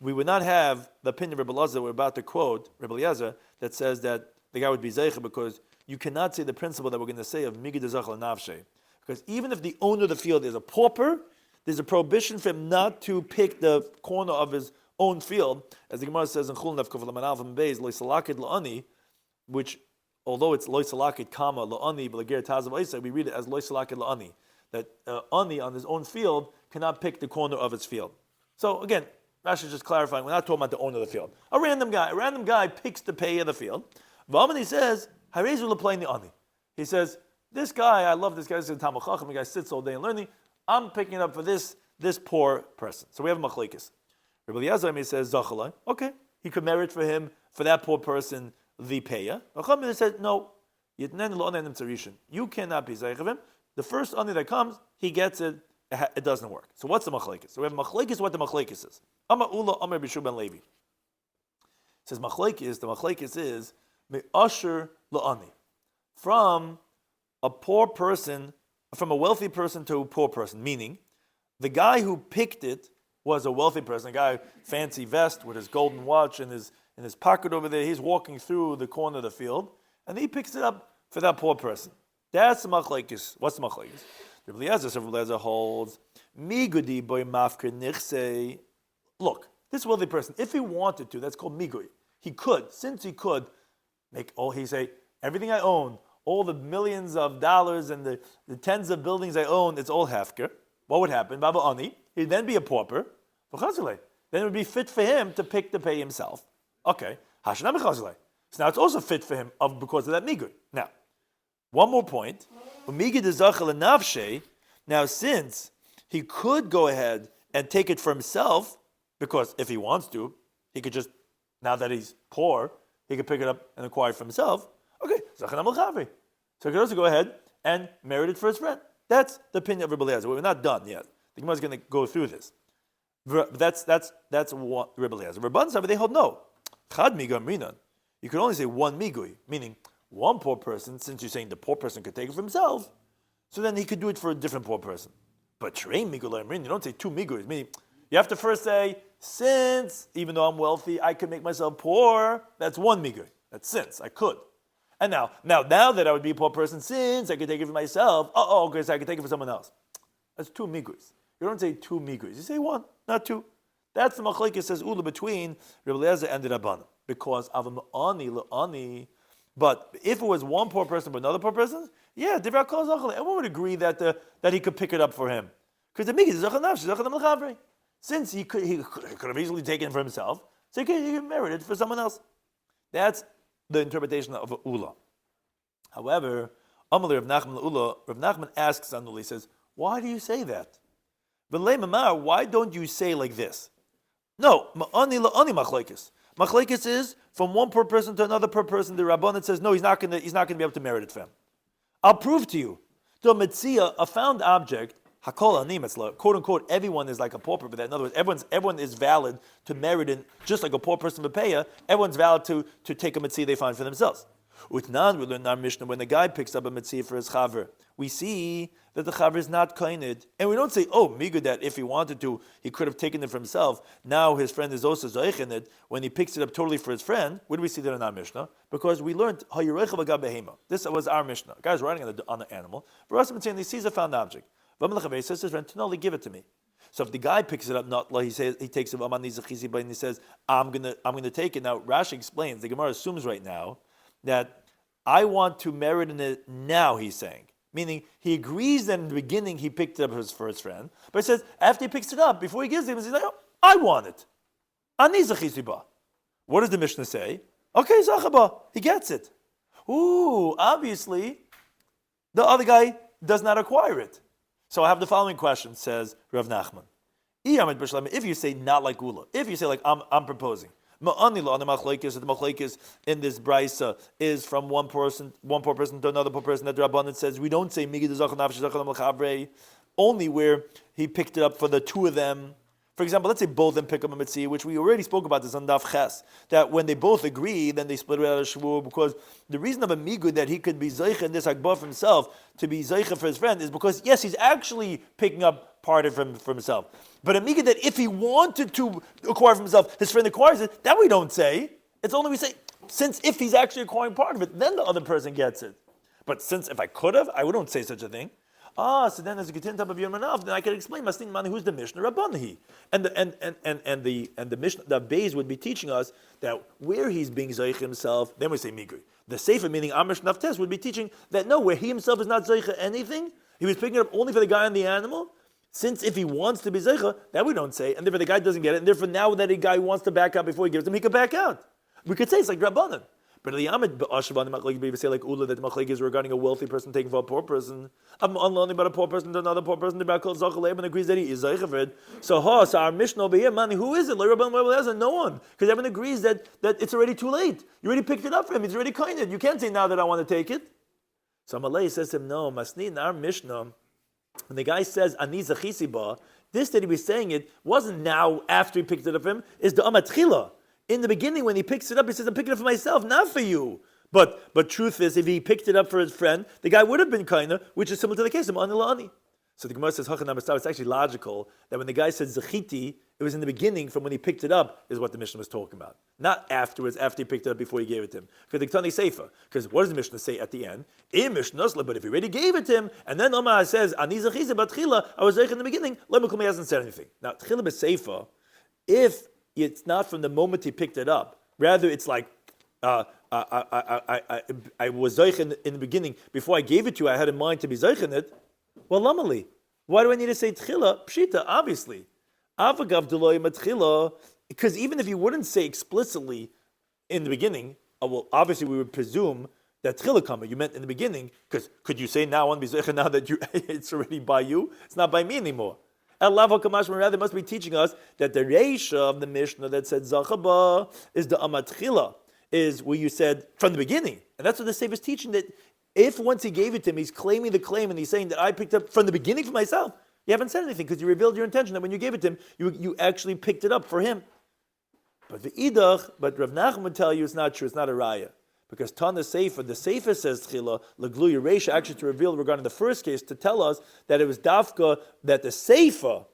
we would not have the opinion of Rabbi Elazar we're about to quote, Rabbi Eliezer, that says that the guy would be zeicha, because you cannot say the principle that we're going to say of migid zachal nafshe. Because even if the owner of the field is a pauper, there's a prohibition for him not to pick the corner of his own field, as the Gemara says in Chulun Daf Kuf Laman Alvim Beis, lo salakid la'ani, which although it's lo salakid kama la'ani b'leger tazav oisai, we read it as lo salakid la'ani, that ani on his own field cannot pick the corner of its field. So again, Rashi is just clarifying, we're not talking about the owner of the field. A random guy picks the pay of the field. V'amani says, Harezu l'plein the ani. He says, this guy, I love this guy, this is a Talmud Chacham, the guy sits all day and learning, I'm picking it up for this poor person. So we have a machlekes. Rabbi Eliezer says, Zachalai, okay, he could merit for that poor person, the payah. Chacham said, no, you cannot be zeich of him. The first ani that comes, he gets it, it doesn't work. So what's the machlekes? So we have machlekes, what the machlekes is. Amar Ula, Amar Bishur ben Levi. It says the machlekes is me'asher la'ani. From a poor person, from a wealthy person to a poor person, meaning the guy who picked it was a wealthy person, a guy fancy vest with his golden watch in his pocket over there. He's walking through the corner of the field, and he picks it up for that poor person. That's the machlekes. What's the machlekes? Rabbi Eliezer holds migudi boy mafker nichsei. Look, this wealthy person, if he wanted to, that's called migui. He could, since he could, he say, everything I own, all the millions of dollars and the tens of buildings I own, it's all hefker. What would happen? Baba ani, he'd then be a pauper. Then it would be fit for him to pick the pay himself. Okay, hashanam chazalei. So now it's also fit for him because of that migui. Now, one more point. Now, since he could go ahead and take it for himself, because if he wants to, he could just, now that he's poor, he could pick it up and acquire it for himself. Okay, so he could also go ahead and merit it for his friend. That's the opinion of Rabbi Eliezer. We're not done yet. The Gemara is going to go through this. That's what Rabbi Eliezer. Rabban Sav, they hold no. Chad migam rinan. You could only say one migui, meaning one poor person, since you're saying the poor person could take it for himself, so then he could do it for a different poor person. But Shrei migulay rin, you don't say two miguis, meaning you have to first say, since, even though I'm wealthy, I could make myself poor, that's one migui. That's since, I could. And now that I would be a poor person, since I could take it for myself, okay, so I could take it for someone else. That's two miguis. You don't say two miguis, you say one, not two. That's the machlekes says ula between Rabbi Eliezer and the Rabbanim. Because of ani le'ani. But if it was one poor person but another poor person, yeah, divrei kol zachal. Everyone would agree that he could pick it up for him. Because the migid is zachal nafshi, zachal l'chavri. Since he could have easily taken it for himself, so he could merit it for someone else. That's the interpretation of ula. However, Amalei Rav Nachman le'ula, Rav Nachman asks Anuli, he says, why do you say that? V'lei mamar, why don't you say like this? No, ma'ani la'ani machlekes. Machlekes is from one poor person to another poor person. The Rabbanan says no, he's not going to be able to merit it for him. I'll prove to you. The Mציעא, a found object, hakol ani metzla, quote unquote, everyone is like a pauper. But in other words, everyone is valid to merit it, just like a poor person with payah. Everyone's valid to take a Mציעא they find for themselves. Utnan, we learn in our Mishnah, when the guy picks up a Metzia for his chaver, we see that the chaver is not kained. And we don't say, oh, migu, that if he wanted to, he could have taken it for himself. Now his friend is also zoich in it. When he picks it up totally for his friend, where do we see that in our Mishnah? Because we learned, this was our Mishnah. A guy's riding on the animal. He sees a found object. He says to his friend, Tanoli, give it to me. So if the guy picks it up, not like he takes it, and he says, I'm gonna take it. Now Rashi explains, the Gemara assumes right now that I want to merit in it now, he's saying. Meaning, he agrees that in the beginning he picked it up for his friend, but he says, after he picks it up, before he gives it, he's like, oh, I want it. Ani zechisiba. What does the Mishnah say? Okay, zachaba, he gets it. Ooh, obviously, the other guy does not acquire it. So I have the following question, says Rav Nachman. If you say not like Ula, if you say like I'm proposing, the machlokes in this brisa is from one poor person to another poor person. That the Rabbanan says we don't say migi de only where he picked it up for the two of them. For example, let's say both of them pick up a Metzia, which we already spoke about this on Daf Ches, that when they both agree, then they split it out of shiur, because the reason of a migud that he could be zeicha in this hagbah for himself, to be zeicha for his friend, is because, yes, he's actually picking up part of it for himself. But a migud that if he wanted to acquire for himself, his friend acquires it, that we don't say. It's only we say, since if he's actually acquiring part of it, then the other person gets it. But since if I could have, I wouldn't say such a thing. So then as a continue top of Yom Anav, then I can explain Masnin Mani, who's the Mishnah Rabbanahi. And the Mishnah, the Beis would be teaching us that where he's being Zeich himself, then we say Migri. The Sefer, meaning Amish Naftes, would be teaching that no, where he himself is not Zeich anything, he was picking it up only for the guy and the animal. Since if he wants to be Zeicha, that we don't say, and therefore the guy doesn't get it, and therefore now that a guy wants to back out before he gives him, he can back out. We could say it's like Rabbanan. But the Yamid Ba'ashavan Machlek say like Ula that Machlek is regarding a wealthy person taking for a poor person. I'm unlearning about a poor person to another poor person. The Bakal Zachaleim and agrees that he is Zeichavid. So our Mishnah over here, man, who is it? Like Rabban, no one, because everyone agrees that it's already too late. You already picked it up for him. He's already kinded. You can't say now that I want to take it. So Malay says to him, no, Masni in our Mishnah, when the guy says Ani Zachisiba, this that he was saying it wasn't now after he picked it up for him. Is the Amatchila. In the beginning, when he picks it up, he says, I'm picking it up for myself, not for you. But truth is, if he picked it up for his friend, the guy would have been kinda, which is similar to the case of Anilani. So the Gemara says, it's actually logical that when the guy said Zechiti, it was in the beginning from when he picked it up, is what the Mishnah was talking about. Not afterwards, after he picked it up before he gave it to him. Because the Ktani Sefer. Because what does the Mishnah say at the end? But if he already gave it to him, and then Omar says, Ani Zechiza, but Tchila, I was Zech in the beginning, Lemukumi hasn't said anything. Now, Tchila B'Sefer, if it's not from the moment he picked it up. Rather, it's like I was zeich in the beginning. Before I gave it to you, I had in mind to be zeich in it. Well, lamali. Why do I need to say tchila? Pshita, obviously. Avagav deloy matchila. Because even if you wouldn't say explicitly in the beginning, well, obviously we would presume that tchila kama, you meant in the beginning, because could you say now I want to be zeich now that it's already by you? It's not by me anymore. Rather must be teaching us that the reisha of the Mishnah that said Zachaba is the Amatchila, is where you said from the beginning. And that's what the Sefer is teaching, that if once he gave it to him, he's claiming the claim and he's saying that I picked up from the beginning for myself. You haven't said anything because you revealed your intention that when you gave it to him, you actually picked it up for him. But Rav Nachman would tell you it's not true, it's not a raya. Because Tana Sefer, the Sefer says Tchila, Laglu Yeresha, actually to reveal regarding the first case, to tell us that it was Dafka, that the Sefer,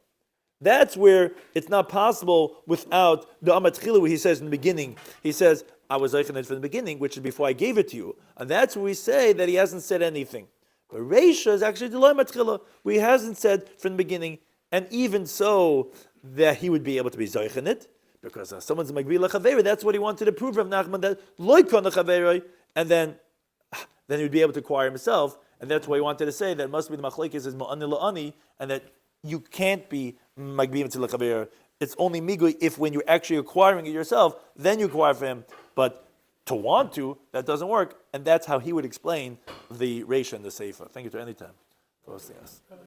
that's where it's not possible without the Amat Tchila, where he says in the beginning, he says, I was Eichen it from the beginning, which is before I gave it to you. And that's where we say that he hasn't said anything. But Reisha is actually the Amat Tchila, where he hasn't said from the beginning, and even so, that he would be able to be Zeichen it. Because someone's magbi lachaveri, that's what he wanted to prove from Nachman, that loikon lachaveri, and then he would be able to acquire himself, and that's why he wanted to say that it must be the machlekes is ma'ani la'ani, and that you can't be magbi mitzvah lachaveri. It's only migui if when you're actually acquiring it yourself, then you acquire for him. But to want to, that doesn't work, and that's how he would explain the Reisha and the Sefer. Thank you to any time for hosting us.